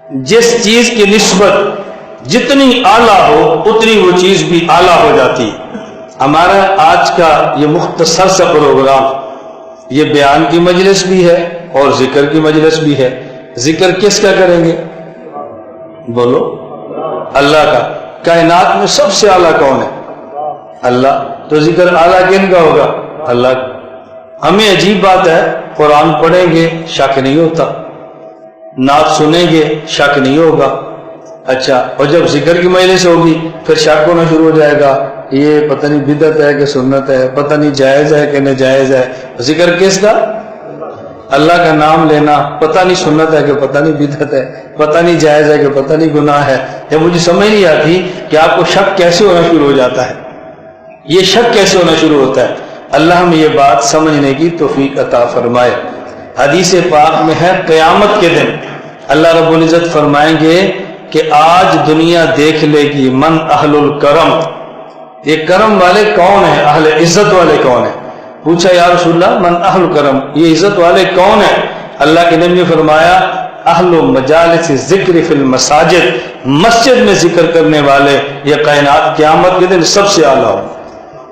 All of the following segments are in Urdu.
جس چیز کی نسبت جتنی اعلیٰ ہو اتنی وہ چیز بھی اعلیٰ ہو جاتی ہے۔ ہمارا آج کا یہ مختصر سا پروگرام یہ بیان کی مجلس بھی ہے اور ذکر کی مجلس بھی ہے۔ ذکر کس کا کریں گے؟ بولو، اللہ کا۔ کائنات میں سب سے اعلیٰ کون ہے؟ اللہ۔ تو ذکر اعلیٰ کن کا ہوگا؟ اللہ کا۔ ہمیں عجیب بات ہے، قرآن پڑھیں گے شک نہیں ہوتا، نعت سنیں گے شک نہیں ہوگا، اچھا، اور جب ذکر کی مجلس ہوگی پھر شک ہونا شروع ہو جائے گا، یہ پتہ نہیں بدعت ہے کہ سنت ہے، پتہ نہیں جائز ہے کہ ناجائز ہے۔ ذکر کس کا؟ اللہ کا نام لینا، پتہ نہیں سنت ہے کہ پتہ نہیں بدعت ہے، پتہ نہیں جائز ہے کہ پتہ نہیں گناہ ہے۔ جب مجھے سمجھ نہیں آتی کہ آپ کو شک کیسے ہونا شروع ہو جاتا ہے، یہ شک کیسے ہونا شروع ہوتا ہے، اللہ ہمیں یہ بات سمجھنے کی توفیق عطا فرمائے۔ حدیث پاک میں ہے قیامت کے دن اللہ رب العزت فرمائیں گے کہ آج دنیا دیکھ لے گی من اہل الکرم، یہ کرم والے کون ہیں، اہل عزت والے کون ہیں؟ پوچھا یا رسول اللہ من اہل الکرم، یہ عزت والے کون ہیں؟ اللہ کے نبی نے فرمایا اہل مجالس ذکر فی المساجد، مسجد میں ذکر کرنے والے، یہ کائنات قیامت کے دن سب سے اعلیٰ ہوں۔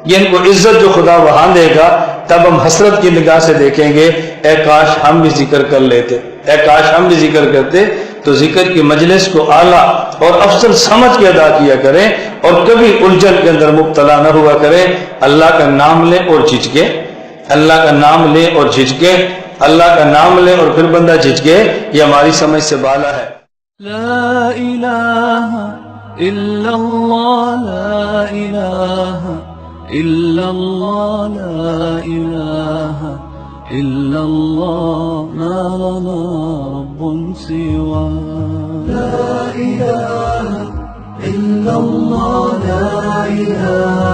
یہ ان کو عزت جو خدا وہاں دے گا تب ہم حسرت کی نگاہ سے دیکھیں گے، اے کاش ہم بھی ذکر کر لیتے، اے کاش ہم بھی ذکر کرتے۔ تو ذکر کی مجلس کو اعلیٰ اور افضل سمجھ کے ادا کیا کریں اور کبھی الجھن کے اندر مبتلا نہ ہوا کریں۔ اللہ کا نام لیں اور جھجکے، اللہ کا نام لیں اور جھجکے، اللہ کا نام لیں اور پھر بندہ جھجکے، یہ ہماری سمجھ سے بالا ہے۔ لا الہ الا اللہ، لا الہ الا اللہ، لا الہ الا اللہ، ما لنا رب سوا۔ لا الہ الا اللہ، لا الہ